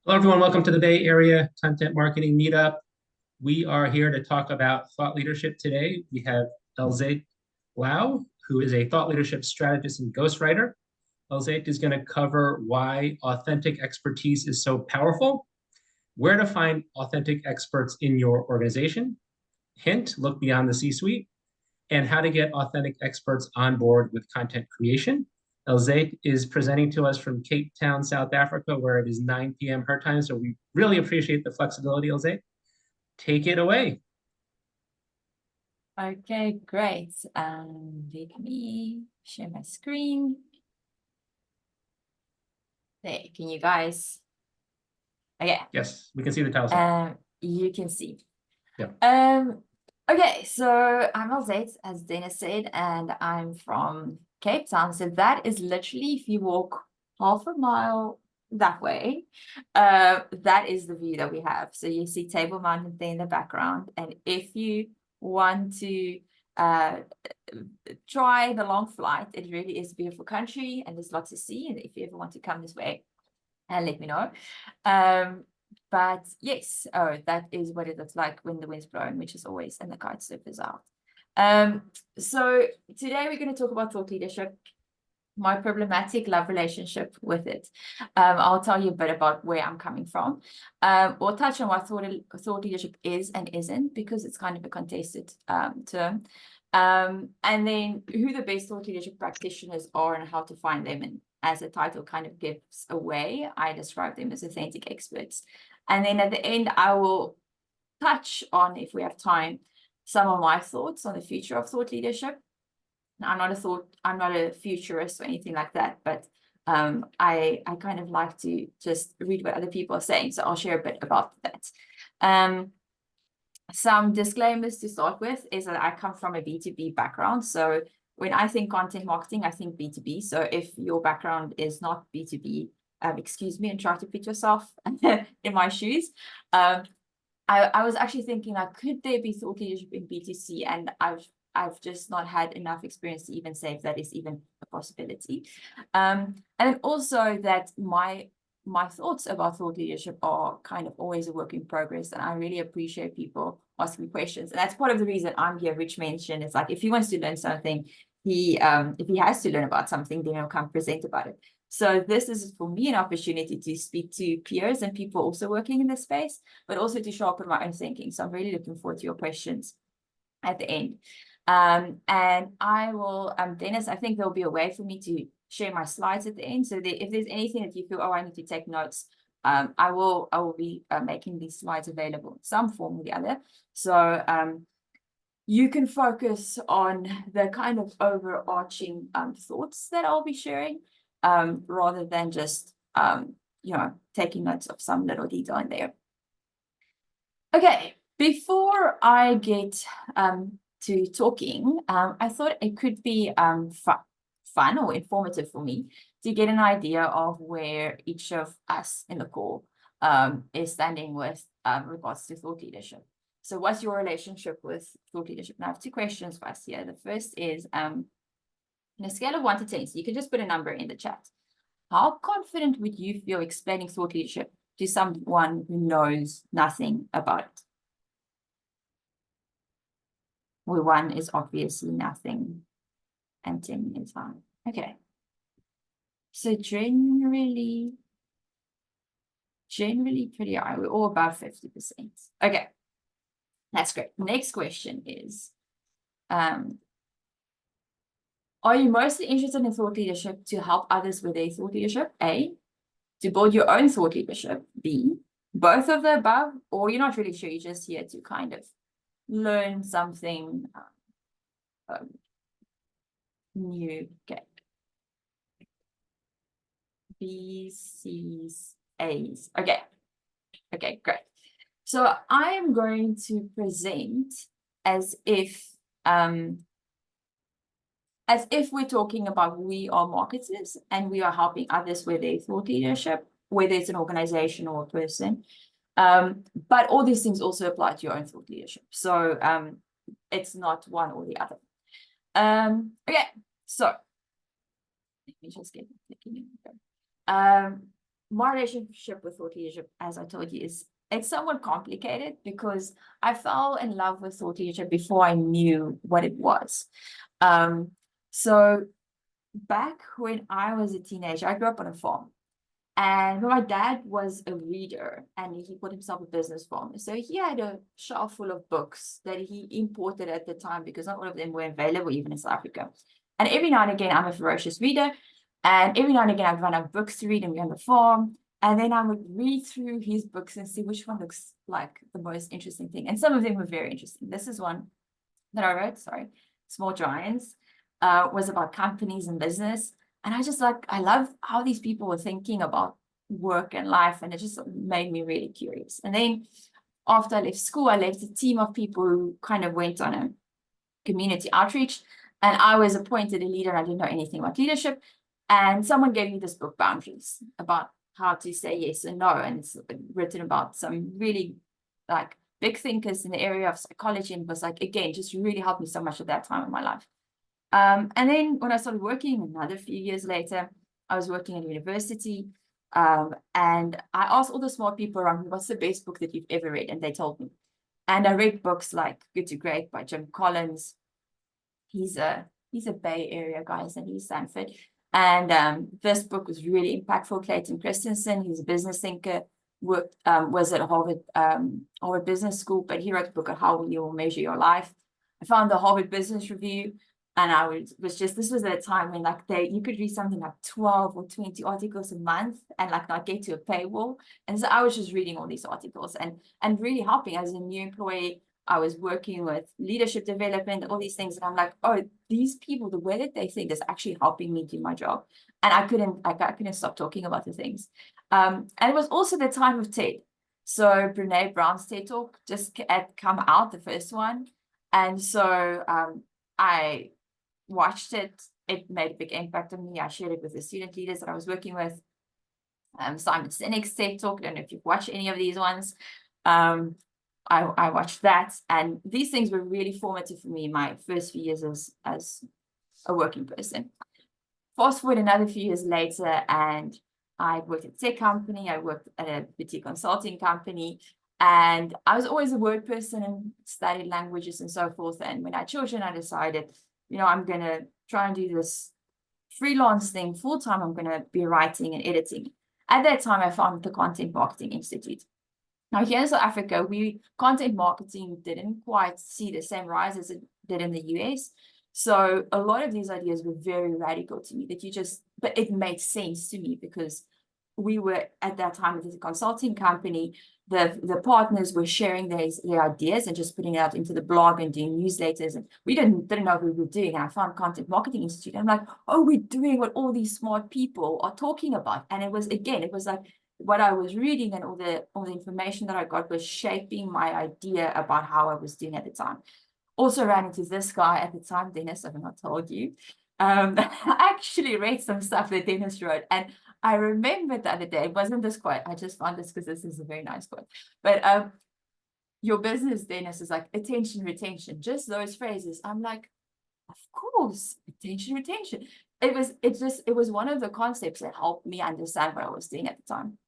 Hello, everyone. Welcome to the Bay Area Content Marketing Meetup. We are here to talk about thought leadership today. We have Elzet Blaauw, who is a thought leadership strategist and ghostwriter. Elzet is going to cover why authentic expertise is so powerful, where to find authentic experts in your organization, hint, look beyond the C-suite, and how to get authentic experts on board with content creation. Elzet is presenting to us from Cape Town, South Africa, where it is 9 p.m. her time. So we really appreciate the flexibility, Elzet. Take it away. Okay, great. Let me share my screen. There, can you guys? Okay. Yes, we can see the title. You can see. Yeah. Okay, so I'm Elzet, as Dennis said, and I'm from Cape Town. So that is literally, if you walk half a mile that way, that is the view that we have. So you see Table Mountain there in the background. And if you want to try the long flight, it really is a beautiful country and there's lots to see. And if you ever want to come this way, let me know. But yes, that is what it looks like when the wind's blowing, which is always, and the kite surfers out. So today we're going to talk about thought leadership, my problematic love relationship with it. I'll tell you a bit about where I'm coming from. We'll touch on what thought leadership is and isn't, because it's kind of a contested term. And then who the best thought leadership practitioners are and how to find them. And as the title kind of gives away, I describe them as authentic experts. And then at the end, I will touch on, if we have time, some of my thoughts on the future of thought leadership. I'm not a futurist or anything like that, but I kind of like to just read what other people are saying. So I'll share a bit about that. Some disclaimers to start with is that I come from a B2B background. So when I think content marketing, I think B2B. So if your background is not B2B, excuse me, and try to put yourself in my shoes. I was actually thinking, like, could there be thought leadership in B2C? And I've just not had enough experience to even say if that is even a possibility. And then also that my thoughts about thought leadership are kind of always a work in progress. And I really appreciate people asking me questions. And that's part of the reason I'm here. Rich mentioned, it's like, if he wants to learn something, if he has to learn about something, then he'll come present about it. So this is for me an opportunity to speak to peers and people also working in this space, but also to sharpen my own thinking. So I'm really looking forward to your questions at the end. And I will, Dennis, I think there'll be a way for me to share my slides at the end. So that if there's anything that you feel, oh, I need to take notes, I will be making these slides available in some form or the other. So you can focus on the kind of overarching thoughts that I'll be sharing, rather than just, taking notes of some little detail in there. Okay, before I get to talking, I thought it could be fun or informative for me to get an idea of where each of us in the call is standing with regards to thought leadership. So what's your relationship with thought leadership? Now I have two questions for us here. The first is, on a scale of 1 to 10, so you can just put a number in the chat. How confident would you feel explaining thought leadership to someone who knows nothing about it? Where 1 is obviously nothing and 10 is high. Okay. So generally pretty high. We're all above 50%. Okay. That's great. Next question is, are you mostly interested in thought leadership to help others with their thought leadership? A, to build your own thought leadership. B, both of the above, or you're not really sure, you're just here to kind of learn something new. Okay. B's, C's, A's. Okay. Okay, great. So I am going to present as if we're talking about we are marketers and we are helping others with their thought leadership, whether it's an organization or a person. But all these things also apply to your own thought leadership. So it's not one or the other. Okay, so let me just get thinking. my relationship with thought leadership, as I told you, it's somewhat complicated because I fell in love with thought leadership before I knew what it was. So back when I was a teenager, I grew up on a farm. And my dad was a reader and he put himself a business farmer. So he had a shelf full of books that he imported at the time because not all of them were available even in South Africa. And every now and again, I'm a ferocious reader. And every now and again, I'd run out of books to read and be on the farm. And then I would read through his books and see which one looks like the most interesting thing. And some of them were very interesting. This is one that I wrote, sorry, Small Giants, was about companies and business. And I love how these people were thinking about work and life. And it just made me really curious. And then after I left school, I left a team of people who kind of went on a community outreach. And I was appointed a leader. I didn't know anything about leadership. And someone gave me this book, Boundaries, about how to say yes and no. And it's written about some really like big thinkers in the area of psychology, and was like, again, just really helped me so much at that time in my life. And then when I started working, another few years later, I was working at university. And I asked all the smart people around me, what's the best book that you've ever read? And they told me. And I read books like Good to Great by Jim Collins. He's a Bay Area guy, and he's Stanford. And this book was really impactful. Clayton Christensen, he's a business thinker, was at Harvard Business School, but he wrote a book on how you will measure your life. I found the Harvard Business Review, and this was at a time when you could read something like 12 or 20 articles a month and like not get to a paywall. And so I was just reading all these articles and really helping as a new employee. I was working with leadership development, all these things. And I'm like, oh, these people, the way that they think is actually helping me do my job. And I couldn't stop talking about the things. And it was also the time of TED. So Brene Brown's TED Talk just had come out, the first one. And so I watched it. It made a big impact on me. I shared it with the student leaders that I was working with. Simon Sinek's TED Talk. I don't know if you've watched any of these ones. I watched that, and these things were really formative for me in my first few years as a working person. Fast forward another few years later, and I worked at a tech company. I worked at a boutique consulting company, and I was always a word person and studied languages and so forth. And when I had children, I decided, I'm going to try and do this freelance thing full time. I'm going to be writing and editing. At that time, I found the Content Marketing Institute. Now, here in South Africa, content marketing didn't quite see the same rise as it did in the US. So a lot of these ideas were very radical to me but it made sense to me because we were at that time with a consulting company. The partners were sharing their ideas and just putting it out into the blog and doing newsletters. And we didn't know what we were doing. And I found Content Marketing Institute. And I'm like, oh, we're doing what all these smart people are talking about. And it was like, what I was reading and all the information that I got was shaping my idea about how I was doing at the time. Also ran into this guy at the time, Dennis, I've not told you. I actually read some stuff that Dennis wrote, and I remembered the other day, it wasn't this quote, I just found this because this is a very nice quote. But your business, Dennis, is like attention, retention, just those phrases. I'm like, of course, attention, retention. It was one of the concepts that helped me understand what I was doing at the time.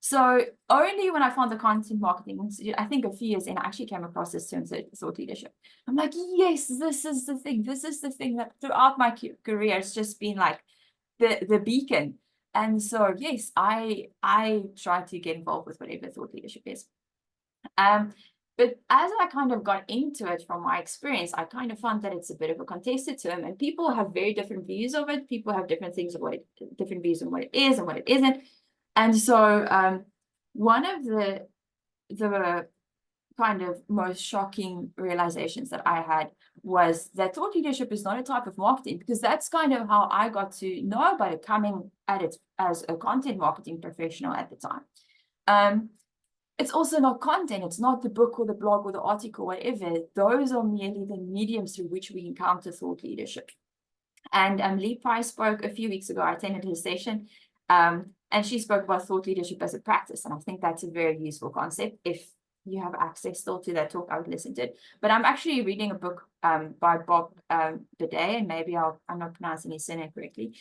So only when I found the Content Marketing Institute, I think a few years in, I actually came across this term, thought leadership. I'm like, yes, this is the thing. This is the thing that throughout my career, it's just been like the beacon. And so, yes, I try to get involved with whatever thought leadership is. But as I kind of got into it from my experience, I kind of found that it's a bit of a contested term, and people have very different views of it. People have different views on what it is and what it isn't. And so one of the kind of most shocking realizations that I had was that thought leadership is not a type of marketing, because that's kind of how I got to know about it, coming at it as a content marketing professional at the time. It's also not content. It's not the book or the blog or the article, whatever. Those are merely the mediums through which we encounter thought leadership. And Lee Price spoke a few weeks ago. I attended his session. And she spoke about thought leadership as a practice. And I think that's a very useful concept. If you have access still to that talk, I would listen to it. But I'm actually reading a book by Bob Bidet, and maybe I'm not pronouncing his surname correctly.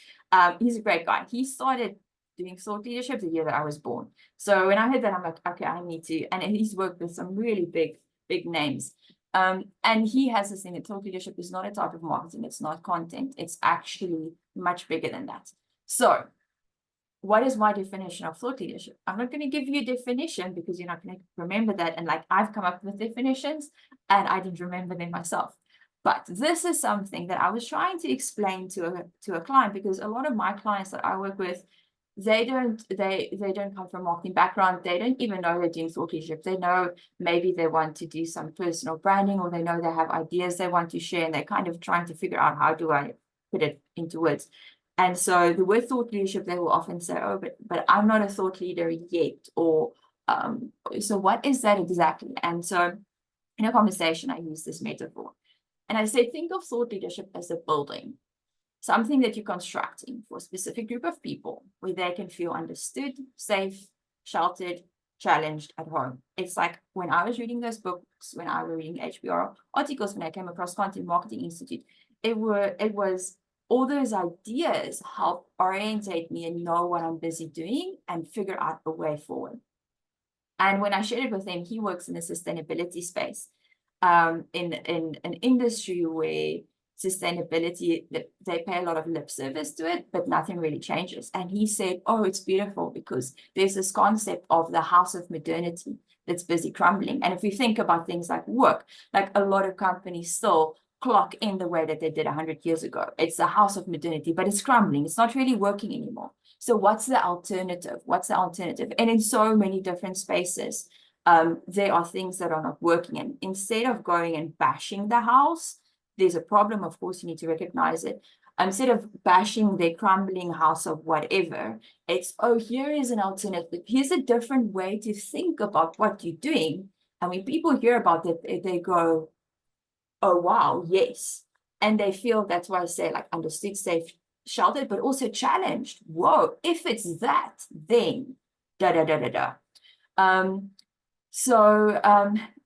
He's a great guy. He started doing thought leadership the year that I was born. So when I heard that, I'm like, okay, I need to. And he's worked with some really big names. And he has this thing that thought leadership is not a type of marketing. It's not content. It's actually much bigger than that. So what is my definition of thought leadership? I'm not going to give you a definition because you're not going to remember that. And like, I've come up with definitions and I didn't remember them myself. But this is something that I was trying to explain to a client, because a lot of my clients that I work with, they don't come from a marketing background. They don't even know they're doing thought leadership. They know maybe they want to do some personal branding, or they know they have ideas they want to share, and they're kind of trying to figure out, how do I put it into words? And so the word thought leadership, they will often say, oh, but I'm not a thought leader yet, or so what is that exactly? And so in a conversation, I use this metaphor. And I say, think of thought leadership as a building, something that you're constructing for a specific group of people where they can feel understood, safe, sheltered, challenged at home. It's like when I was reading those books, when I was reading HBR articles, when I came across Content Marketing Institute, it was all those ideas help orientate me and know what I'm busy doing and figure out a way forward. And when I shared it with him, he works in the sustainability space, in an industry where sustainability, they pay a lot of lip service to it, but nothing really changes. And he said, oh, it's beautiful because there's this concept of the house of modernity that's busy crumbling. And if you think about things like work, like a lot of companies still clock in the way that they did 100 years ago. It's the house of modernity, but it's crumbling. It's not really working anymore. So what's the alternative? What's the alternative? And in so many different spaces, there are things that are not working. And instead of going and bashing the house, there's a problem. Of course, you need to recognize it. Instead of bashing the crumbling house of whatever, it's, oh, here is an alternative. Here's a different way to think about what you're doing. And when people hear about it, they go, oh, wow, yes. And they feel, that's why I say, like, understood, safe, sheltered, but also challenged. Whoa, if it's that, then da-da-da-da-da. And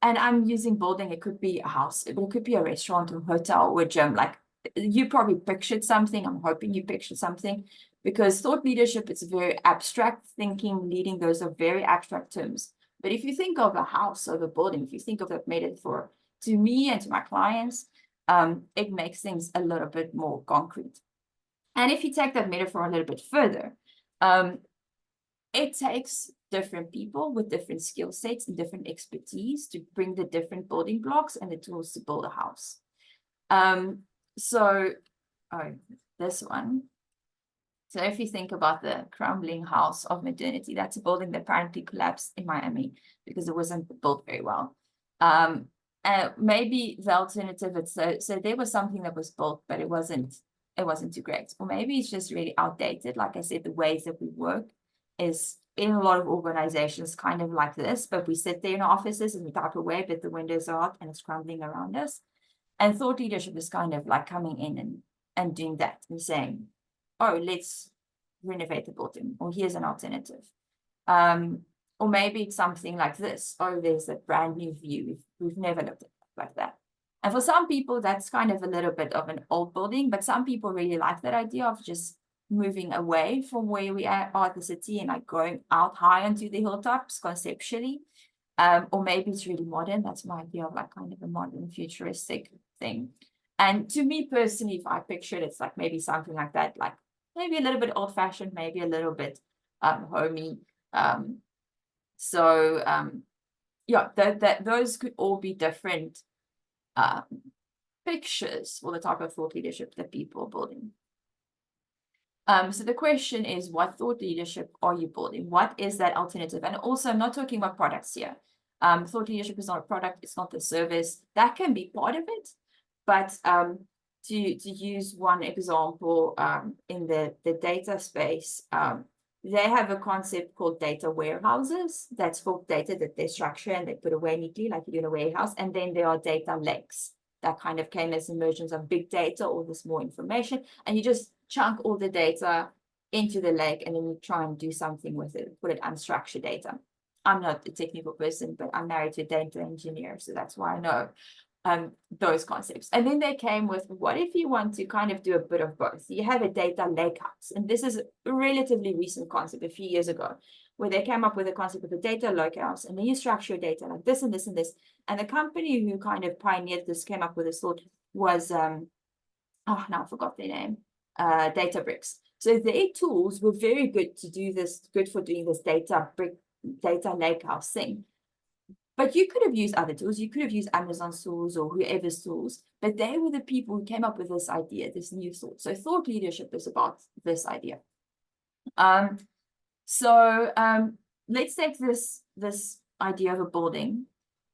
I'm using building, it could be a house, but it could be a restaurant or hotel or gym. Like, you probably pictured something. I'm hoping you pictured something, because thought leadership, it's very abstract thinking, leading. Those are very abstract terms. But if you think of a house or a building, if you think of that metaphor, to me and to my clients, it makes things a little bit more concrete. And if you take that metaphor a little bit further, it takes different people with different skill sets and different expertise to bring the different building blocks and the tools to build a house. This one. So if you think about the crumbling house of modernity, that's a building that apparently collapsed in Miami because it wasn't built very well. Maybe the alternative, so there was something that was built, but it wasn't too great. Or maybe it's just really outdated. Like I said, the ways that we work is, in a lot of organizations, kind of like this, but we sit there in our offices and we type away, but the windows are out and it's crumbling around us. And thought leadership is kind of like coming in and doing that and saying, oh, let's renovate the building, or here's an alternative. Or maybe it's something like this. Oh, there's a brand new view. We've never looked at it like that. And for some people, that's kind of a little bit of an old building, but some people really like that idea of just moving away from where we are at the city and like going out high onto the hilltops conceptually. Or maybe it's really modern. That's my idea of like kind of a modern futuristic thing. And to me personally, if I picture it, it's like maybe something like that, like maybe a little bit old fashioned, maybe a little bit homey. Yeah, those could all be different pictures for the type of thought leadership that people are building. So the question is, what thought leadership are you building? What is that alternative? And also, I'm not talking about products here. Thought leadership is not a product. It's not the service. That can be part of it. But to use one example, in the data space, they have a concept called data warehouses. That's for data that they structure and they put away neatly, like you do in a warehouse. And then there are data lakes that kind of came as emergence of big data, all this more information. And you just chunk all the data into the lake and then you try and do something with it, put it unstructured data. I'm not a technical person, but I'm married to a data engineer, so that's why I know. those concepts. And then they came with, what if you want to kind of do a bit of both? You have a data lakehouse, and this is a relatively recent concept, a few years ago, where they came up with the concept of a data lakehouse, and then you structure your data like this and this and this. And the company who kind of pioneered this, came up with this thought, was now I forgot their name, Databricks. So their tools were very good to do this, good for doing this data lakehouse thing. But you could have used other tools. You could have used Amazon's tools or whoever's tools, but they were the people who came up with this idea, this new thought. So thought leadership is about this idea. Let's take this idea of a building,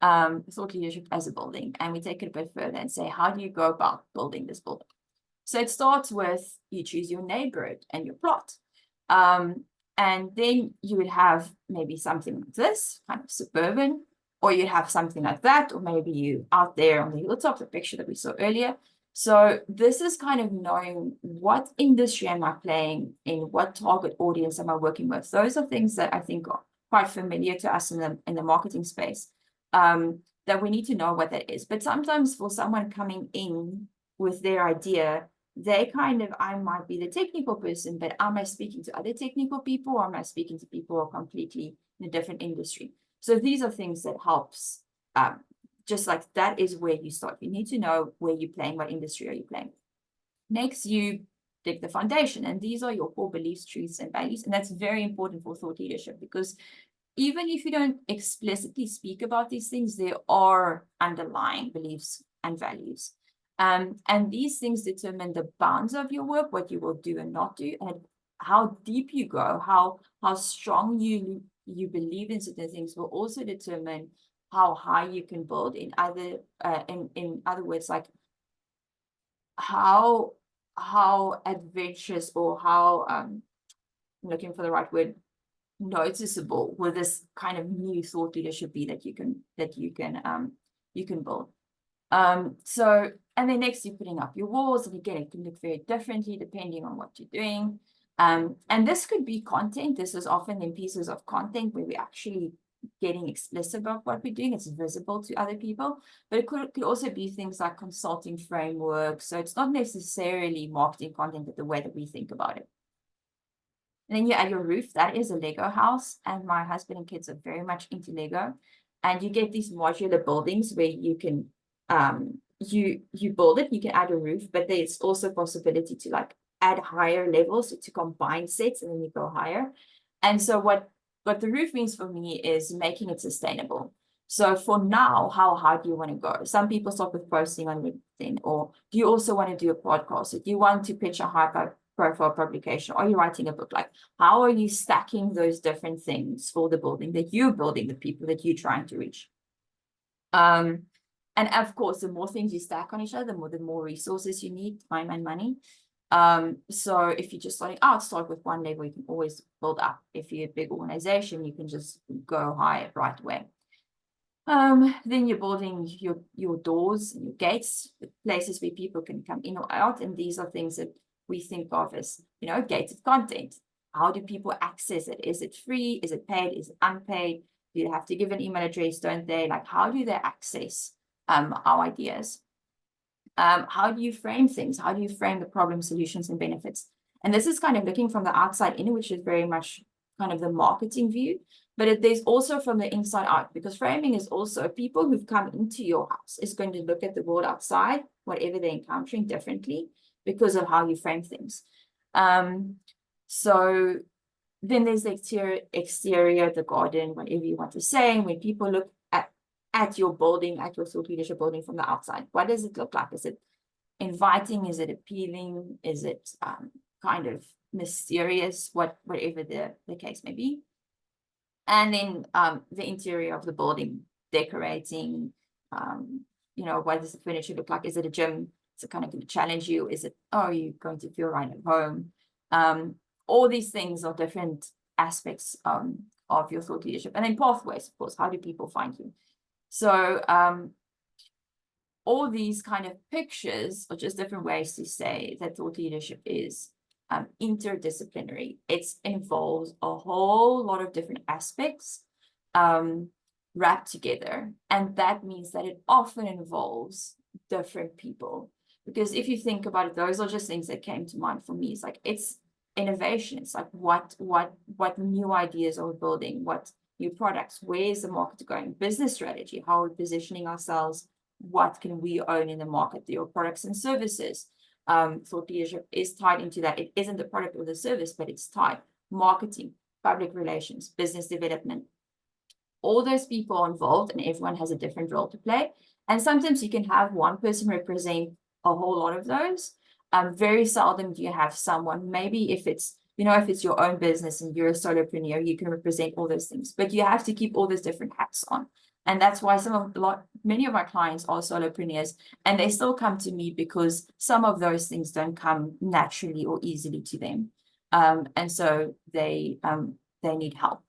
thought leadership as a building, and we take it a bit further and say, how do you go about building this building? So it starts with, you choose your neighborhood and your plot. And then you would have maybe something like this, kind of suburban, or you'd have something like that, or maybe you out there on the hilltop, the picture that we saw earlier. So this is kind of knowing what industry am I playing in, what target audience am I working with. Those are things that I think are quite familiar to us in the marketing space, that we need to know what that is. But sometimes for someone coming in with their idea, they kind of, I might be the technical person, but am I speaking to other technical people, or am I speaking to people who are completely in a different industry? So these are things that helps, just like that is where you start. You need to know where you're playing, what industry are you playing. Next, you dig the foundation, and these are your core beliefs, truths, and values. And that's very important for thought leadership, because even if you don't explicitly speak about these things, there are underlying beliefs and values. And these things determine the bounds of your work, what you will do and not do, and how deep you go, how strong you believe in certain things will also determine how high you can build. In other words, like how adventurous, or how I'm looking for the right word, noticeable will this kind of new thought leadership be that you can build. So, and then next you're putting up your walls, and again, it can look very differently depending on what you're doing. And this could be content. This is often in pieces of content where we're actually getting explicit about what we're doing. It's visible to other people, but it could also be things like consulting frameworks. So it's not necessarily marketing content, but the way that we think about it. And then you add your roof. That is a Lego house, and my husband and kids are very much into Lego. And you get these modular buildings where you can you build it, you can add a roof, but there's also possibility to like add higher levels, to combine sets, and then you go higher. And so what the roof means for me is making it sustainable. So for now, how high do you want to go? Some people start with posting on LinkedIn, or do you also want to do a podcast? Do you want to pitch a high profile publication? Are you writing a book? Like, how are you stacking those different things for the building that you're building, the people that you're trying to reach? And of course, the more things you stack on each other, the more resources you need, time and money. So if you're just starting out, start with one level, you can always build up. If you're a big organization, you can just go higher right away. Then you're building your doors and your gates, places where people can come in or out. And these are things that we think of as, gated content. How do people access it? Is it free? Is it paid? Is it unpaid? Do you have to give an email address, don't they? Like, how do they access our ideas? How do you frame things? How do you frame the problem, solutions, and benefits? And this is kind of looking from the outside in, which is very much kind of the marketing view, but there's also from the inside out, because framing is also people who've come into your house is going to look at the world outside, whatever they're encountering, differently because of how you frame things. So then there's the exterior, the garden, whatever you want to say. When people look at your building, at your thought leadership building from the outside, what does it look like? Is it inviting? Is it appealing? Is it kind of mysterious? Whatever the case may be. And then the interior of the building, decorating, what does the furniture look like? Is it a gym? Is it kind of going to challenge you? Is it, are you going to feel right at home? All these things are different aspects of your thought leadership. And then pathways, of course, how do people find you? So all these kind of pictures are just different ways to say that thought leadership is interdisciplinary. It involves a whole lot of different aspects. wrapped together. And that means that it often involves different people. Because if you think about it, those are just things that came to mind for me. It's like, it's innovation. It's like, what new ideas are we building? What new products? Where is the market going? Business strategy, how are we positioning ourselves? What can we own in the market? Your products and services. Thought leadership is tied into that. It isn't the product or the service, but it's tied. Marketing, public relations, business development. All those people are involved, and everyone has a different role to play. And sometimes you can have one person represent a whole lot of those. Very seldom do you have someone, maybe if it's, if it's your own business and you're a solopreneur, you can represent all those things, but you have to keep all those different hats on. And that's why many of my clients are solopreneurs, and they still come to me because some of those things don't come naturally or easily to them. And so they need help.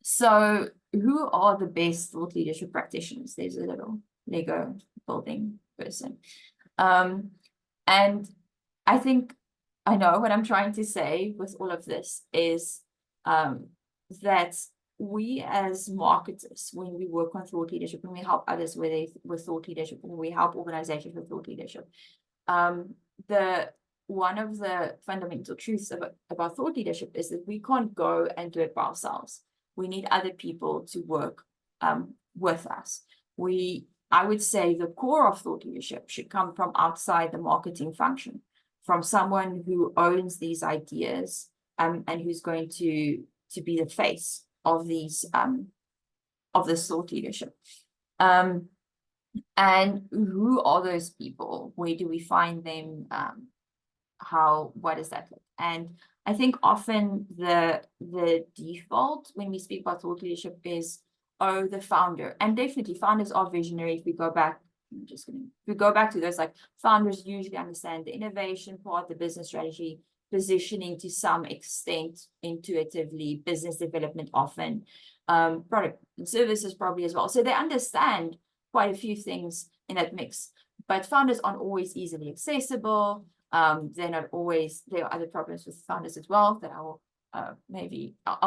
So who are the best thought leadership practitioners? There's a little Lego building person. And I think I know what I'm trying to say with all of this is that we as marketers, when we work on thought leadership, when we help others with thought leadership, when we help organizations with thought leadership, one of the fundamental truths about thought leadership is that we can't go and do it by ourselves. We need other people to work with us. I would say the core of thought leadership should come from outside the marketing function, from someone who owns these ideas and who's going to be the face of these of this thought leadership. And who are those people? Where do we find them? What does that look? And I think often the default when we speak about thought leadership is, oh, the founder. And definitely founders are visionary. If we go back, to those, like, founders usually understand the innovation part, the business strategy, positioning to some extent, intuitively, business development often, product and services probably as well. So they understand quite a few things in that mix. But founders aren't always easily accessible. They're not always, there are other problems with founders as well that I'll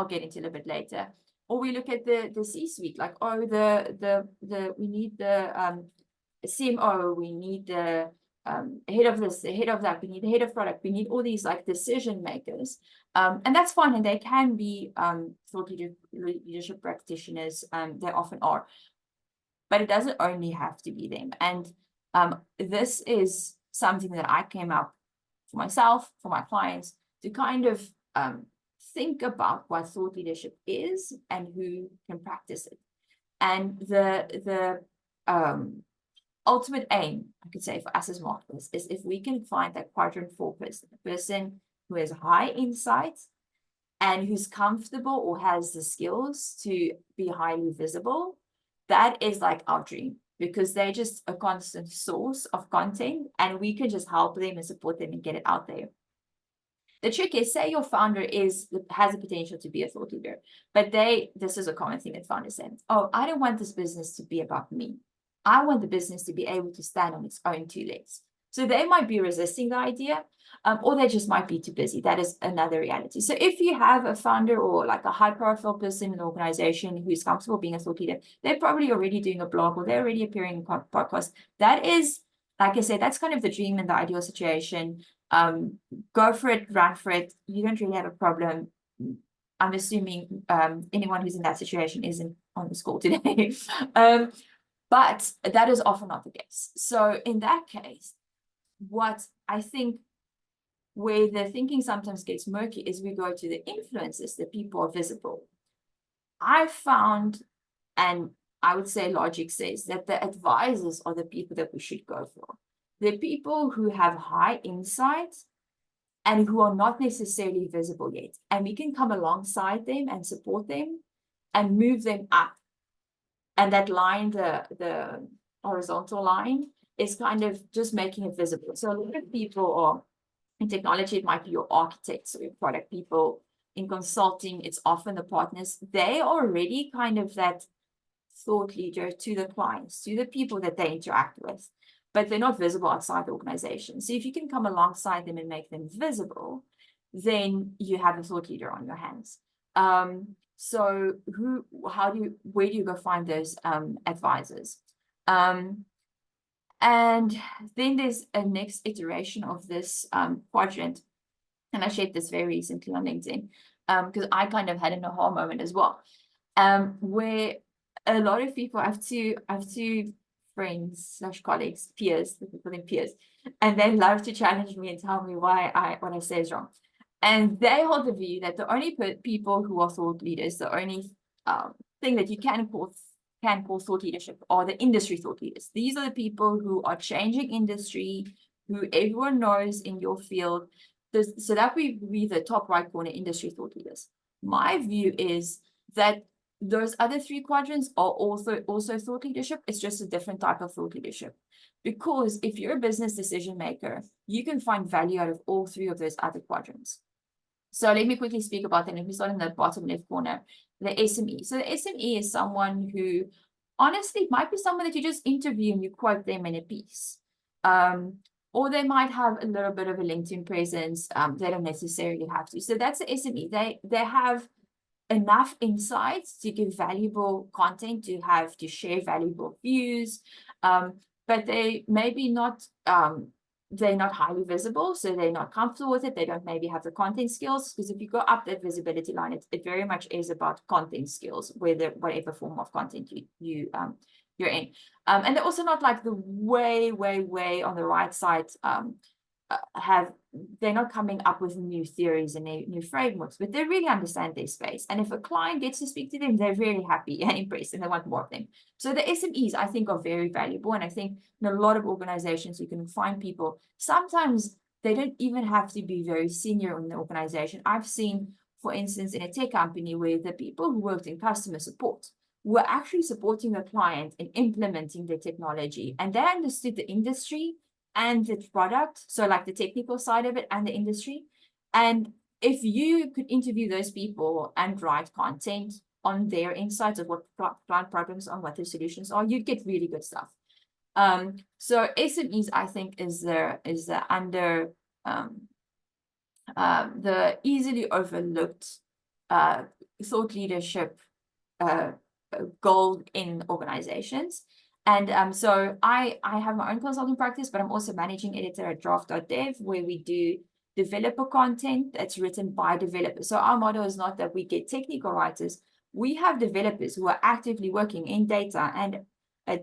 get into a little bit later. Or we look at the C-suite, like, oh, we need the CMO, we need the head of this, the head of that, we need the head of product, we need all these like decision makers. And that's fine, and they can be thought leadership practitioners, they often are. But it doesn't only have to be them. And this is something that I came up for myself, for my clients, to kind of think about what thought leadership is and who can practice it. And the ultimate aim, I could say, for us as marketers is if we can find that quadrant 4 person, a person who has high insight and who's comfortable or has the skills to be highly visible, that is like our dream, because they're just a constant source of content and we can just help them and support them and get it out there. The trick is, say your founder has the potential to be a thought leader, but this is a common thing that founders say, oh, I don't want this business to be about me. I want the business to be able to stand on its own 2 legs. So they might be resisting the idea, or they just might be too busy. That is another reality. So if you have a founder or like a high profile person in an organization who's comfortable being a thought leader, they're probably already doing a blog or they're already appearing in podcasts. That is, like I said, that's kind of the dream and the ideal situation. Go for it, run for it. You don't really have a problem. I'm assuming anyone who's in that situation isn't on the call today. But that is often not the case. So in that case, what I think where the thinking sometimes gets murky is we go to the influencers, the people are visible. I found, and I would say logic says, that the advisors are the people that we should go for. The people who have high insight and who are not necessarily visible yet. And we can come alongside them and support them and move them up. And that line, the horizontal line, is kind of just making it visible. So a lot of people are in technology, it might be your architects or your product people. In consulting, it's often the partners. They are already kind of that thought leader to the clients, to the people that they interact with, but they're not visible outside the organization. So if you can come alongside them and make them visible, then you have a thought leader on your hands. So where do you go find those advisors? And then there's a next iteration of this quadrant. And I shared this very recently on LinkedIn because I kind of had an aha moment as well, where a lot of people, I have two friends / colleagues, peers, we call them peers, and they love to challenge me and tell me what I say is wrong. And they hold the view that the only people who are thought leaders, the only thing that you can call thought leadership are the industry thought leaders. These are the people who are changing industry, who everyone knows in your field. So that we be the top right corner industry thought leaders. My view is that those other three quadrants are also thought leadership. It's just a different type of thought leadership. Because if you're a business decision maker, you can find value out of all three of those other quadrants. So let me quickly speak about them. Let me start in the bottom left corner, the SME. So the SME is someone who, honestly, might be someone that you just interview and you quote them in a piece. Or they might have a little bit of a LinkedIn presence. They don't necessarily have to. So that's the SME. They have enough insights to give valuable content, to share valuable views, but they maybe not they're not highly visible, so they're not comfortable with it. They don't maybe have the content skills, because if you go up that visibility line, it very much is about content skills, whatever form of content you're in. And they're also not like the way on the right side they're not coming up with new theories and new frameworks, but they really understand their space. And if a client gets to speak to them, they're very happy and impressed, and they want more of them. So the SMEs, I think, are very valuable. And I think in a lot of organizations, you can find people. Sometimes they don't even have to be very senior in the organization. I've seen, for instance, in a tech company where the people who worked in customer support were actually supporting the client in implementing the technology, and they understood the industry and the product, so like the technical side of it and the industry. And if you could interview those people and write content on their insights of what client problems are, what their solutions are, you'd get really good stuff. So SMEs, I think, is the easily overlooked thought leadership goal in organizations. And so I have my own consulting practice, but I'm also managing editor at draft.dev, where we do developer content that's written by developers. So our motto is not that we get technical writers. We have developers who are actively working in data and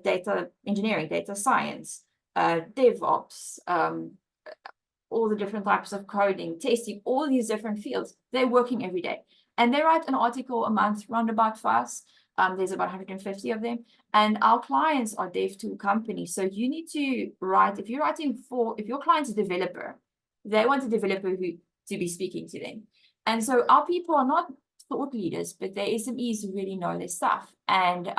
data engineering, data science, DevOps, all the different types of coding, testing, all these different fields. They're working every day. And they write an article a month roundabout for us. There's about 150 of them. And our clients are dev tool companies. So you need to write, if your client's a developer, they want a developer to be speaking to them. And so our people are not thought leaders, but they're SMEs who really know their stuff. And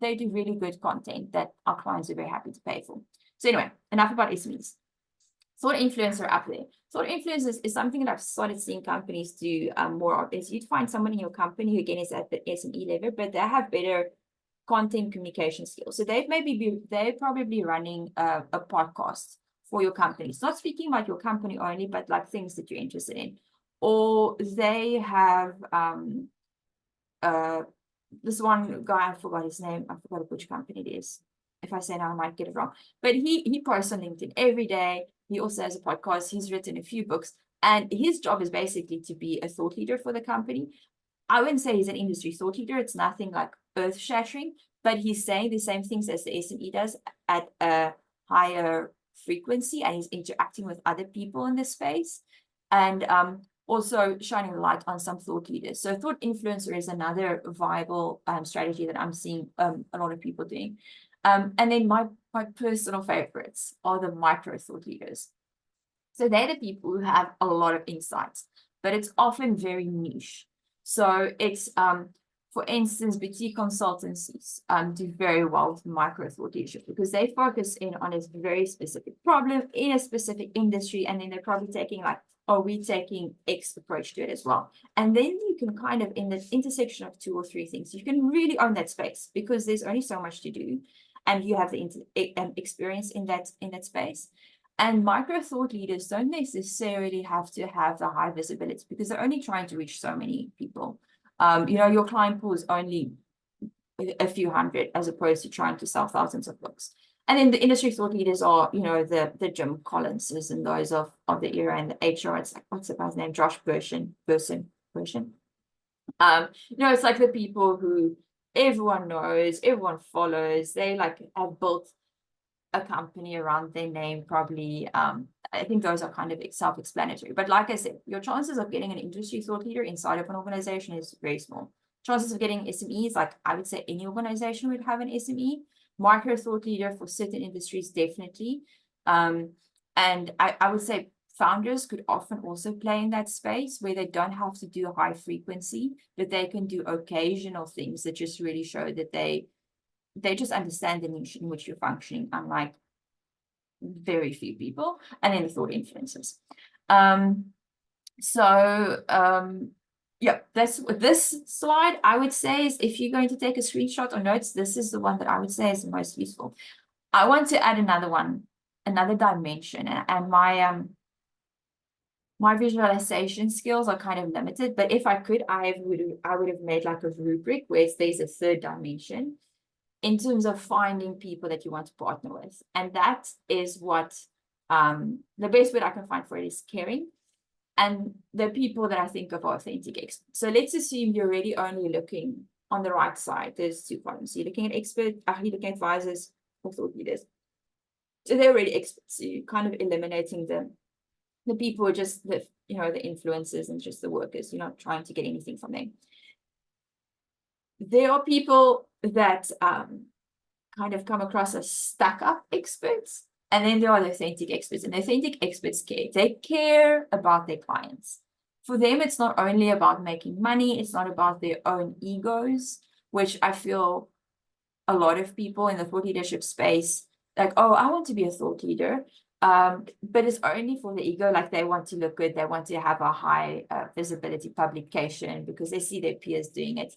they do really good content that our clients are very happy to pay for. So anyway, enough about SMEs. Thought influencer up there. Thought influencers is something that I've started seeing companies do more of. Is you'd find someone in your company who, again, is at the SME level, but they have better content communication skills. So they're probably running a podcast for your company. It's not speaking about your company only, but like things that you're interested in. Or they have this one guy, I forgot his name. I forgot which company it is. If I say now, I might get it wrong. But he posts on LinkedIn every day. He also has a podcast. He's written a few books. And his job is basically to be a thought leader for the company. I wouldn't say he's an industry thought leader. It's nothing like earth-shattering. But he's saying the same things as the SME does at a higher frequency. And he's interacting with other people in this space. And also shining a light on some thought leaders. So thought influencer is another viable strategy that I'm seeing a lot of people doing. And then my personal favorites are the micro thought leaders. So they're the people who have a lot of insights, but it's often very niche. So it's, for instance, boutique consultancies do very well with micro thought leadership because they focus in on a very specific problem in a specific industry, and then they're probably taking like, are we taking X approach to it as well? And then you can kind of, in the intersection of 2 or 3 things, you can really own that space because there's only so much to do. And you have the experience in that space. And micro thought leaders don't necessarily have to have the high visibility because they're only trying to reach so many people. Your client pool is only a few hundred as opposed to trying to sell thousands of books. And then the industry thought leaders are, the Jim Collinses and those of the era, and the HR, it's like, what's the guy's name? Josh Bersin. It's like the people who everyone knows, everyone follows. They like have built a company around their name, probably. I think those are kind of self-explanatory. But like I said, your chances of getting an industry thought leader inside of an organization is very small. Chances of getting SMEs, like I would say any organization would have an SME. Micro thought leader for certain industries, definitely. And I would say founders could often also play in that space where they don't have to do a high frequency, but they can do occasional things that just really show that they just understand the niche in which you're functioning, unlike very few people. And then the thought influencers. Yeah, that's this slide, I would say, is if you're going to take a screenshot or notes, this is the one that I would say is the most useful. I want to add another one, another dimension, and my visualization skills are kind of limited, but if I could, I would have made like a rubric where there's a third dimension in terms of finding people that you want to partner with. And that is what the best word I can find for it is caring. And the people that I think of are authentic experts. So let's assume you're really only looking on the right side. There's two columns. You're looking at experts, you're looking at advisors or thought leaders. So they're already experts. So you're kind of eliminating the people who are just the influencers and just the workers. You're not trying to get anything from them. There are people that kind of come across as stuck-up experts. And then there are the authentic experts, and the authentic experts care. They care about their clients. For them, it's not only about making money. It's not about their own egos, which I feel a lot of people in the thought leadership space, like, oh, I want to be a thought leader. But it's only for the ego, like they want to look good. They want to have a high visibility publication because they see their peers doing it.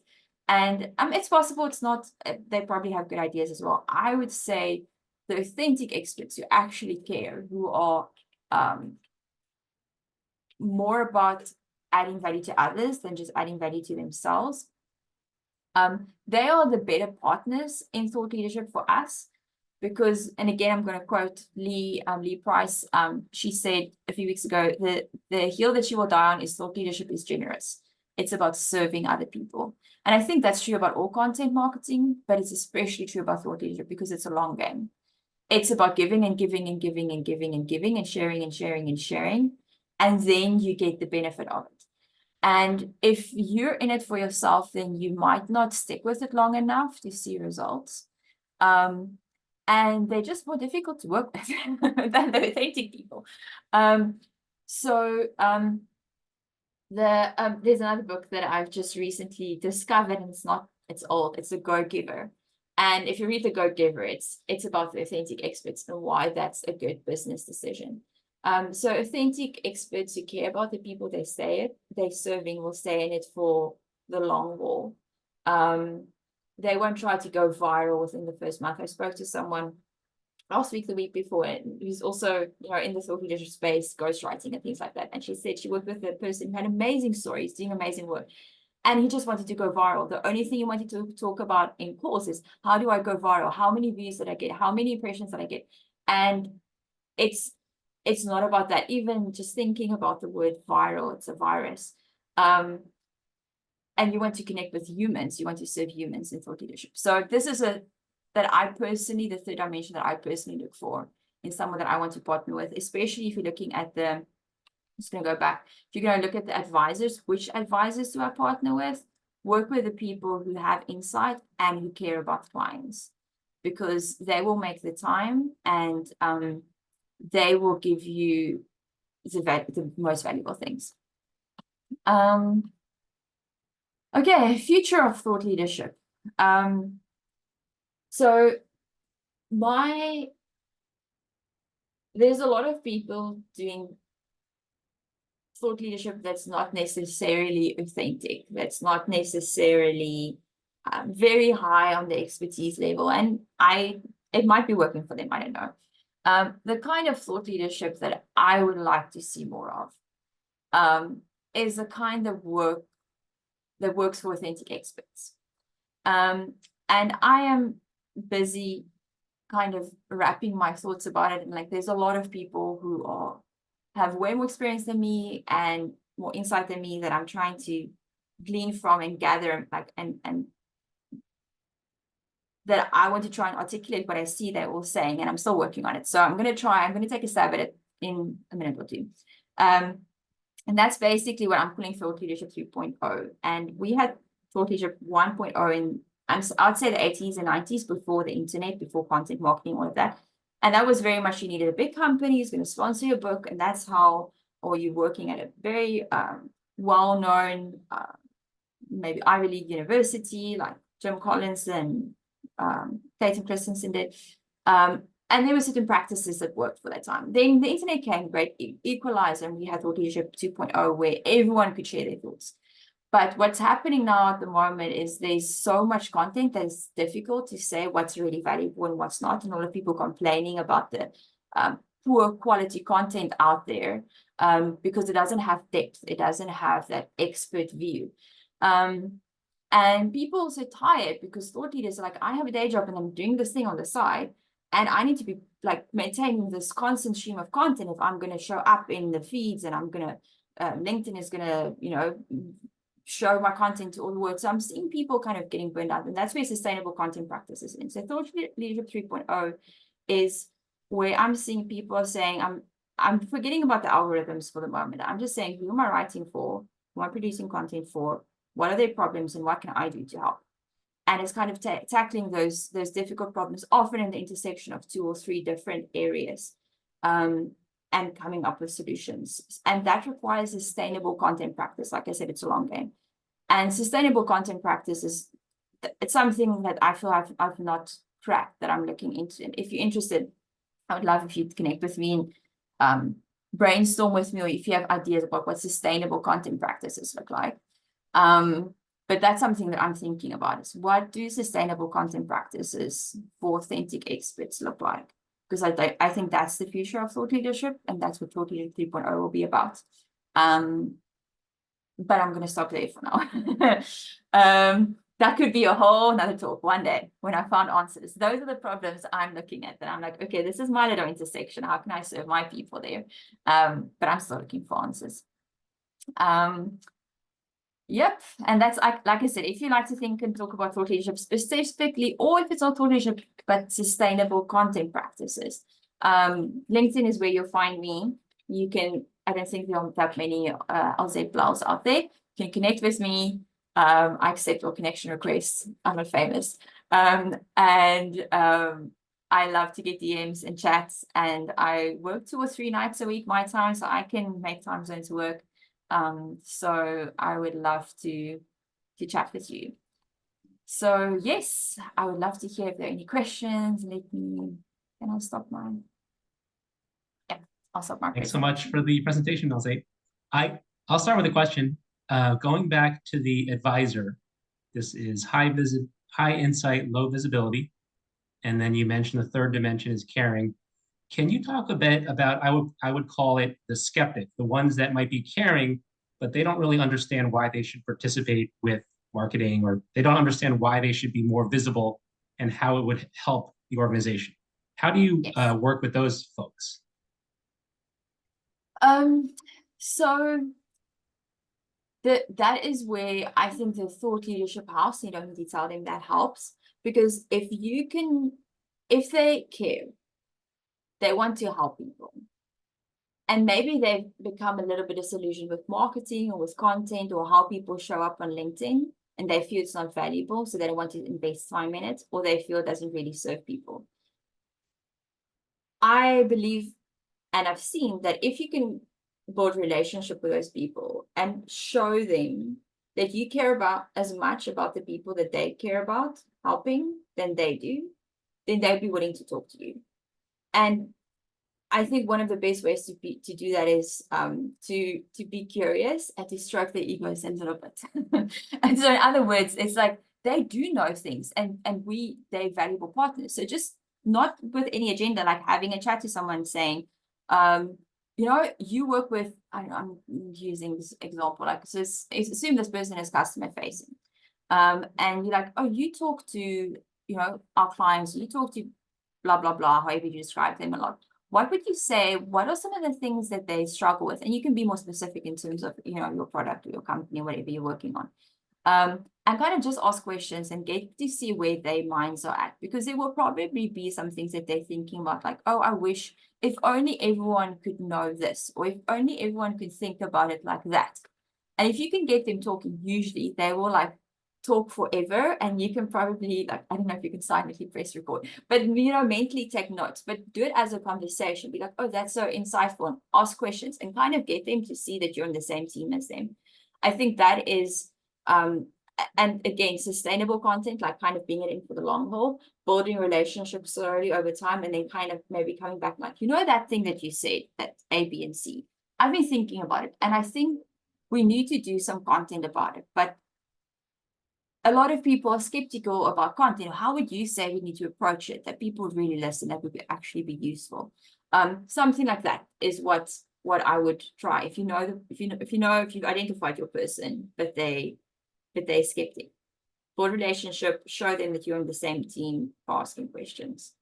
And it's possible it's not, they probably have good ideas as well. I would say the authentic experts who actually care, who are more about adding value to others than just adding value to themselves. They are the better partners in thought leadership for us because, and again, I'm going to quote Lee Price. She said a few weeks ago, the hill that she will die on is thought leadership is generous. It's about serving other people. And I think that's true about all content marketing, but it's especially true about thought leadership because it's a long game. It's about giving and giving and giving and giving and giving and sharing and sharing and sharing. And then you get the benefit of it. And if you're in it for yourself, then you might not stick with it long enough to see results. And they're just more difficult to work with than the authentic people. There's another book that I've just recently discovered, and it's old. It's The Go-Giver. And if you read The Go-Giver, it's about the authentic experts and why that's a good business decision. So authentic experts who care about the people they're serving will stay in it for the long haul. They won't try to go viral within the first month. I spoke to someone last week, the week before, and who's also in the thought leadership space, ghostwriting and things like that. And she said she worked with a person who had amazing stories, doing amazing work. And he just wanted to go viral. The only thing he wanted to talk about in calls is, how do I go viral? How many views did I get? How many impressions did I get? And it's not about that. Even just thinking about the word viral, it's a virus. And you want to connect with humans. You want to serve humans in thought leadership. So this is the third dimension that I personally look for in someone that I want to partner with, especially if you're looking at I'm just going to go back. If you're going to look at the advisors, which advisors do I partner with? Work with the people who have insight and who care about clients, because they will make the time and they will give you the most valuable things. Okay, future of thought leadership. So there's a lot of people doing thought leadership that's not necessarily authentic, that's not necessarily very high on the expertise level, and it might be working for them, I don't know. The kind of thought leadership that I would like to see more of is the kind of work that works for authentic experts. And I am busy kind of wrapping my thoughts about it. And like, there's a lot of people who have way more experience than me and more insight than me that I'm trying to glean from and gather, like, and that I want to try and articulate what I see they're all saying, and I'm still working on it. So I'm going to take a stab at it in a minute or two. And that's basically what I'm calling Thought Leadership 3.0. And we had Thought Leadership 1.0 in, I'd say the 80s and 90s, before the internet, before content marketing, all of that. And that was very much, you needed a big company who's going to sponsor your book. And that's how, or you're working at a very well-known, maybe Ivy League university, like Jim Collins and Clayton Christensen did. And there were certain practices that worked for that time. Then the internet came, great equalizer, and we had Thought Leadership 2.0, where everyone could share their thoughts. But what's happening now at the moment is there's so much content that it's difficult to say what's really valuable and what's not. And a lot of people complaining about the poor quality content out there because it doesn't have depth. It doesn't have that expert view. And people also tired because thought leaders are like, I have a day job and I'm doing this thing on the side. And I need to be like maintaining this constant stream of content if I'm going to show up in the feeds, and I'm going to, LinkedIn is going to, you know, show my content to all the world. So I'm seeing people kind of getting burned out, and that's where sustainable content practices in. So Thought Leadership 3.0 is where I'm seeing people are saying, I'm forgetting about the algorithms for the moment. I'm just saying, who am I writing for? Who am I producing content for? What are their problems, and what can I do to help? And it's kind of tackling those difficult problems, often in the intersection of 2 or 3 different areas, and coming up with solutions. And that requires sustainable content practice. Like I said, it's a long game. And sustainable content practice it's something that I feel I've not cracked, that I'm looking into. And if you're interested, I would love if you'd connect with me and brainstorm with me, or if you have ideas about what sustainable content practices look like. But that's something that I'm thinking about, is what do sustainable content practices for authentic experts look like? Because I think that's the future of thought leadership, and that's what Thought Leadership 3.0 will be about. But I'm going to stop there for now. That could be a whole another talk one day when I found answers. Those are the problems I'm looking at, that I'm like, okay, this is my little intersection. How can I serve my people there? But I'm still looking for answers. Yep, and that's like I said, if you like to think and talk about thought leadership specifically, or if it's not thought leadership but sustainable content practices, LinkedIn is where you'll find me. You can, I don't think there are that many Elzet Blaauws out there. You can connect with me. I accept all connection requests. I'm not famous, and I love to get DMs and chats, and I work 2 or 3 nights a week my time, so I can make time zones work. So I would love to chat with you. So yes, I would love to hear if there are any questions. Can I stop mine? Yeah, I'll stop my Thanks so much for the presentation, Elzet. I'll start with a question. Going back to the advisor, this is high insight, low visibility. And then you mentioned the third dimension is caring. Can you talk a bit about, I would call it the skeptic, the ones that might be caring, but they don't really understand why they should participate with marketing, or they don't understand why they should be more visible and how it would help the organization. How do you work with those folks? So that is where I think the thought leadership house, you don't need to tell them, that helps, because if they care, they want to help people. And maybe they've become a little bit disillusioned with marketing or with content or how people show up on LinkedIn, and they feel it's not valuable, so they don't want to invest time in it, or they feel it doesn't really serve people. I believe, and I've seen, that if you can build relationship with those people and show them that you care about as much about the people that they care about helping than they do, then they'll be willing to talk to you. And I think one of the best ways to do that is to be curious and to stroke their egos a little bit. And so in other words, it's like they do know things, and they're valuable partners. So just not with any agenda, like having a chat to someone saying, you know, you work with, I'm using this example, like, so assume this person is customer facing. And you're like, oh, you talk to, you know, our clients, you talk to blah, blah, blah, however you describe them a lot. What would you say, what are some of the things that they struggle with? And you can be more specific in terms of, you know, your product or your company, whatever you're working on. And kind of just ask questions and get to see where their minds are at, because there will probably be some things that they're thinking about, like, oh, I wish if only everyone could know this, or if only everyone could think about it like that. And if you can get them talking, usually they will like talk forever, and you can probably, like, I don't know if you can silently press record, but, you know, mentally take notes, but do it as a conversation. Be like, oh, that's so insightful, and ask questions and kind of get them to see that you're on the same team as them. I think that is, and again, sustainable content, like kind of being it in for the long haul, building relationships slowly over time, and then kind of maybe coming back, like, you know, that thing that you said, that A, B, and C. I've been thinking about it, and I think we need to do some content about it, but a lot of people are skeptical about content. How would you say we need to approach it that people would really listen, that would actually be useful? Something like that is what I would try. If you've identified your person, but they're skeptic, build relationship, show them that you're on the same team, asking questions.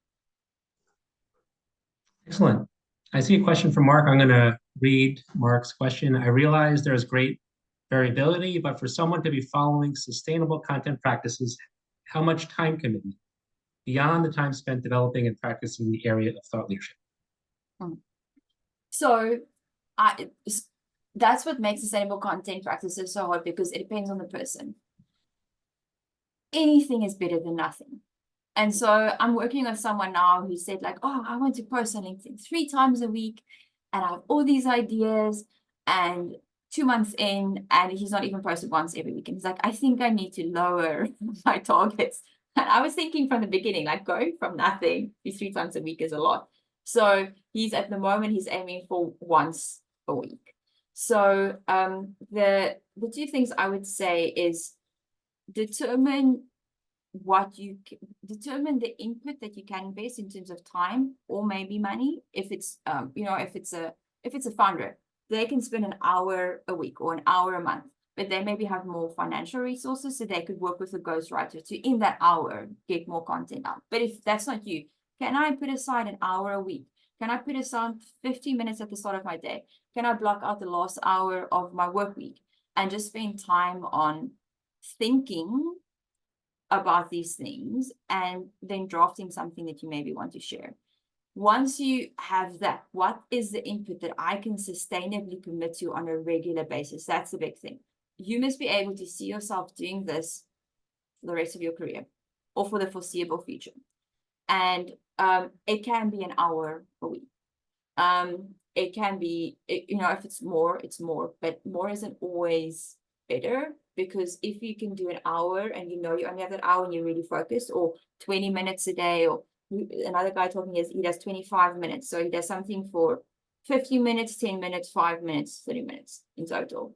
Excellent. I see a question from Mark. I'm going to read Mark's question. I realize there's great variability, but for someone to be following sustainable content practices, how much time commitment beyond the time spent developing and practicing the area of thought leadership? So that's what makes sustainable content practices so hard, because it depends on the person. Anything is better than nothing. And so I'm working with someone now who said, like, oh, I want to post on LinkedIn 3 times a week, and I have all these ideas, and 2 months in, and he's not even posted once every week. And he's like, I think I need to lower my targets. And I was thinking from the beginning, like, going from nothing to 3 times a week is a lot. So he's, at the moment, he's aiming for once a week. So the 2 things I would say is determine the input that you can invest in terms of time or maybe money. If it's if it's a founder, they can spend an hour a week or an hour a month, but they maybe have more financial resources, so they could work with a ghostwriter to, in that hour, get more content out. But if that's not you, can I put aside an hour a week? Can I put aside 15 minutes at the start of my day? Can I block out the last hour of my work week and just spend time on thinking about these things, and then drafting something that you maybe want to share? Once you have that, what is the input that I can sustainably commit to on a regular basis? That's the big thing. You must be able to see yourself doing this for the rest of your career or for the foreseeable future. And it can be an hour a week. It can be, if it's more, it's more, but more isn't always better, because if you can do an hour and you only have that hour and you're really focused, or 20 minutes a day, or another guy told me he does 25 minutes. So he does something for 50 minutes, 10 minutes, 5 minutes, 30 minutes in total.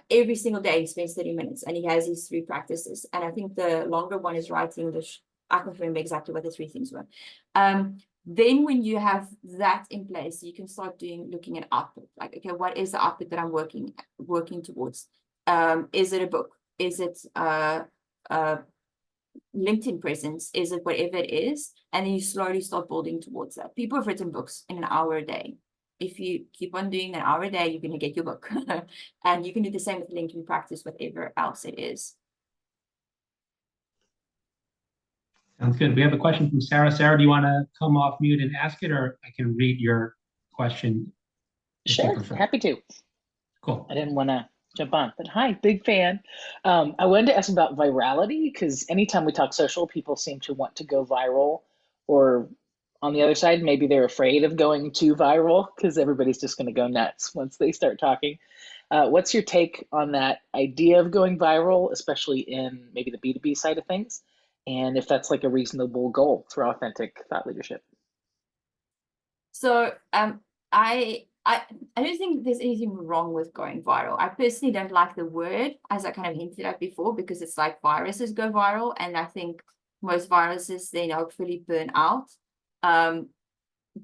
Every single day he spends 30 minutes, and he has these 3 practices. And I think the longer one is writing I can't remember exactly what the 3 things were. Then when you have that in place, you can start looking at output. Like, okay, what is the output that I'm working towards? Is it a book? Is it LinkedIn presence? Is it whatever it is? And then you slowly start building towards that. People have written books in an hour a day. If you keep on doing an hour a day, you're going to get your book. And you can do the same with LinkedIn practice, whatever else it is. Sounds good. We have a question from Sarah. Sarah, do you want to come off mute and ask it, or I can read your question? Sure, happy to. Cool. I didn't want to jump on, but hi, big fan. I wanted to ask about virality, because anytime we talk social, people seem to want to go viral, or on the other side, maybe they're afraid of going too viral because everybody's just going to go nuts once they start talking. What's your take on that idea of going viral, especially in maybe the B2B side of things? And if that's like a reasonable goal for authentic thought leadership? So I don't think there's anything wrong with going viral. I personally don't like the word, as I kind of hinted at before, because it's like viruses go viral, and I think most viruses then hopefully burn out.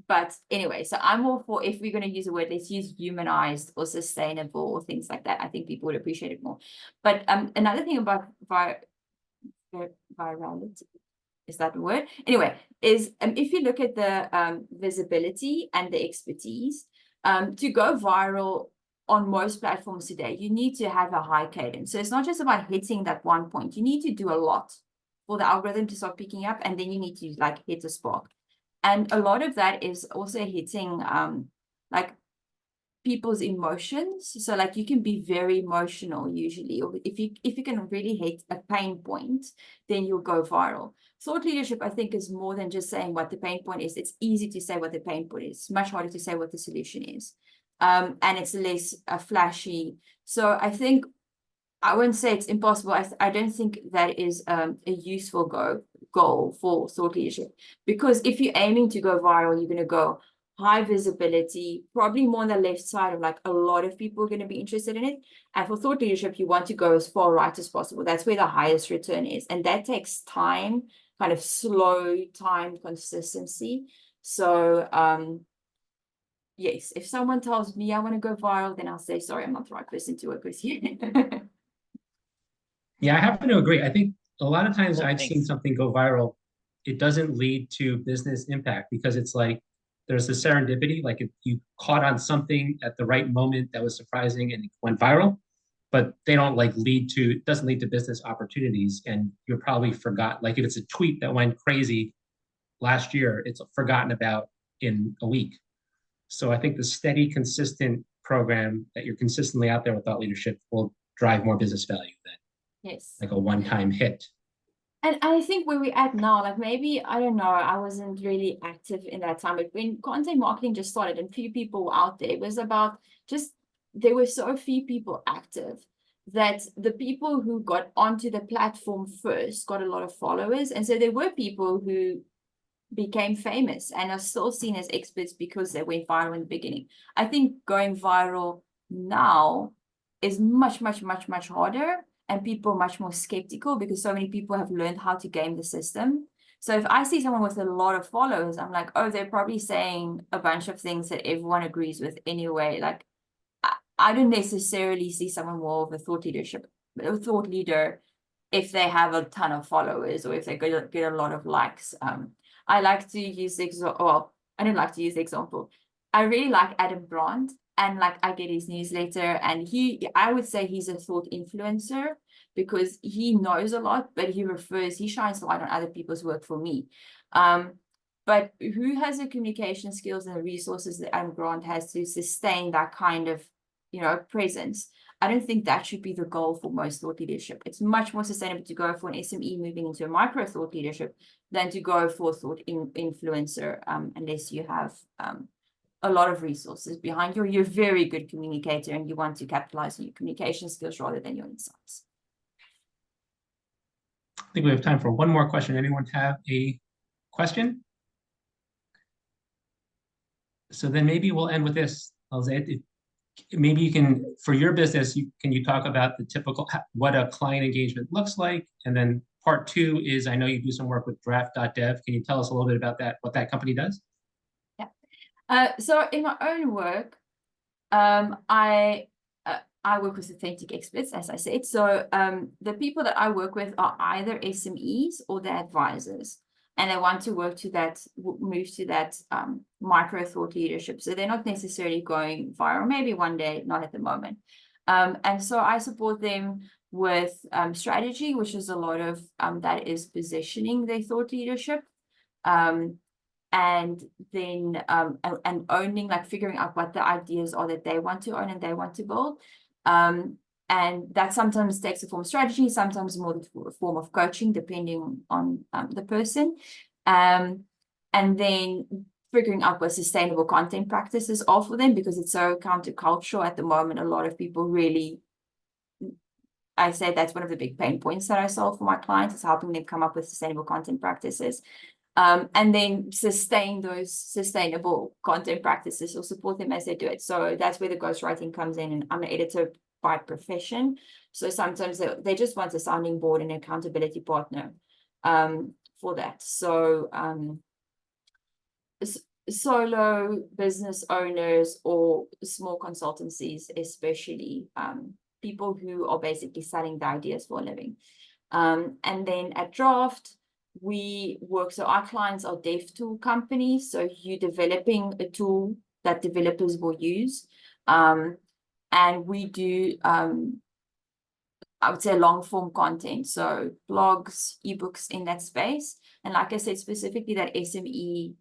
but anyway, so I'm all for, if we're going to use a word, let's use humanized or sustainable or things like that. I think people would appreciate it more. But another thing about virality, is that a word? Anyway, is if you look at the visibility and the expertise, to go viral on most platforms today, you need to have a high cadence. So it's not just about hitting that one point. You need to do a lot for the algorithm to start picking up, and then you need to like hit a spark. And a lot of that is also hitting like people's emotions. So like you can be very emotional usually, or if you can really hit a pain point, then you'll go viral. Thought leadership, I think, is more than just saying what the pain point is. It's easy to say what the pain point is. It's much harder to say what the solution is. And it's less flashy. So I think I wouldn't say it's impossible. I don't think that is a useful goal for thought leadership, because if you're aiming to go viral, you're going to go high visibility, probably more on the left side of like a lot of people are going to be interested in it. And for thought leadership, you want to go as far right as possible. That's where the highest return is. And that takes time, kind of slow time consistency. So yes, if someone tells me I want to go viral, then I'll say, sorry, I'm not the right person to work with you. Yeah, I happen to agree. I think a lot of times Cool, I've seen thanks. something go viral, it doesn't lead to business impact because it's like there's a serendipity, like if you caught on something at the right moment that was surprising and it went viral, but they don't like it doesn't lead to business opportunities. And you're probably forgot, like if it's a tweet that went crazy last year, it's forgotten about in a week. So I think the steady, consistent program that you're consistently out there with thought leadership will drive more business value than Yes. like a one-time hit. And I think where we're at now, like maybe, I don't know, I wasn't really active in that time, but when content marketing just started and few people were out there, it was about just, there were so few people active that the people who got onto the platform first got a lot of followers. And so there were people who became famous and are still seen as experts because they went viral in the beginning. I think going viral now is much, much, much, much harder, and people are much more skeptical because so many people have learned how to game the system. So if I see someone with a lot of followers, I'm like, oh, they're probably saying a bunch of things that everyone agrees with anyway. Like, I don't necessarily see someone more of a thought leader if they have a ton of followers or if they get a lot of likes. I like to use the example. Well, I don't like to use the example. I really like Adam Grant, and like I get his newsletter, and I would say he's a thought influencer because he knows a lot, but he shines a light on other people's work for me. But who has the communication skills and the resources that Adam Grant has to sustain that kind of, presence? I don't think that should be the goal for most thought leadership. It's much more sustainable to go for an SME moving into a micro thought leadership than to go for thought influencer, unless you have a lot of resources behind you. You're a very good communicator and you want to capitalize on your communication skills rather than your insights. I think we have time for one more question. Anyone have a question? So then maybe we'll end with this. Maybe you can, for your business, can you talk about the typical, what a client engagement looks like? And then part two is, I know you do some work with draft.dev. Can you tell us a little bit about that, what that company does? Yeah. So in my own work, I work with authentic experts, as I said. So the people that I work with are either SMEs or they're advisors, and they want to move to that micro thought leadership. So they're not necessarily going viral, maybe one day, not at the moment. And so I support them with strategy, which is a lot of that is positioning their thought leadership. And then and owning, like figuring out what the ideas are that they want to own and they want to build. And that sometimes takes a form of strategy, sometimes more the form of coaching, depending on the person. And then figuring out what sustainable content practices are for them, because it's so countercultural at the moment. A lot of people really, I say that's one of the big pain points that I solve for my clients, is helping them come up with sustainable content practices. And then sustain those sustainable content practices or support them as they do it. So that's where the ghostwriting comes in, and I'm an editor by profession. So sometimes they just want a sounding board and an accountability partner for that. So solo business owners or small consultancies, especially people who are basically selling the ideas for a living. And then at Draft, we work, so our clients are dev tool companies. So you're developing a tool that developers will use. And we do, I would say, long form content. So blogs, ebooks in that space. And like I said, specifically that SME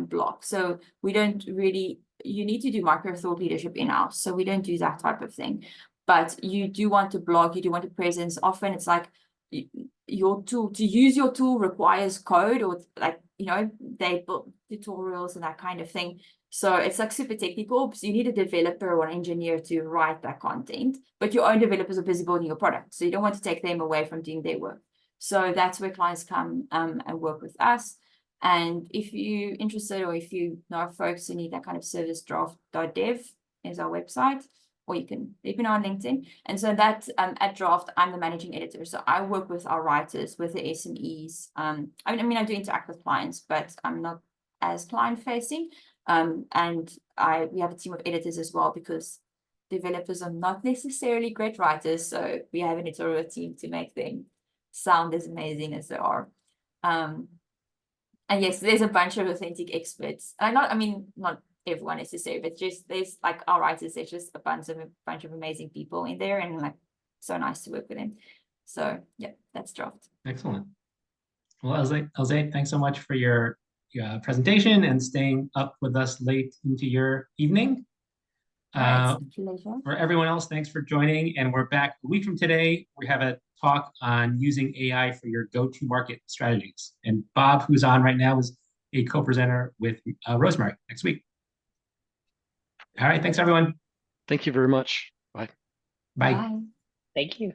blog. So we don't really, you need to do micro thought leadership in-house. So we don't do that type of thing. But you do want to blog, you do want a presence. Often it's like your tool, to use your tool requires code, or like, you know, they build tutorials and that kind of thing. So it's like super technical. So you need a developer or an engineer to write that content, but your own developers are busy building your product. So you don't want to take them away from doing their work. So that's where clients come and work with us. And if you're interested, or if you know folks who need that kind of service, draft.dev is our website, or you can let me know on LinkedIn. And so that at Draft, I'm the managing editor. So I work with our writers, with the SMEs. I mean, I do interact with clients, but I'm not as client facing. And we have a team of editors as well, because developers are not necessarily great writers. So we have an editorial team to make them sound as amazing as they are. And yes, there's a bunch of authentic experts. Not everyone necessarily, but just there's like our writers, there's just a bunch of amazing people in there, and like so nice to work with them. So yeah, that's Draft. Excellent. Well, Elzet, thanks so much for your presentation and staying up with us late into your evening. Pleasure. For everyone else, thanks for joining. And we're back a week from today. We have a talk on using AI for your go-to-market strategies. And Bob, who's on right now, is a co-presenter with Rosemary next week. All right, thanks, everyone. Thank you very much. Bye. Bye. Bye. Thank you.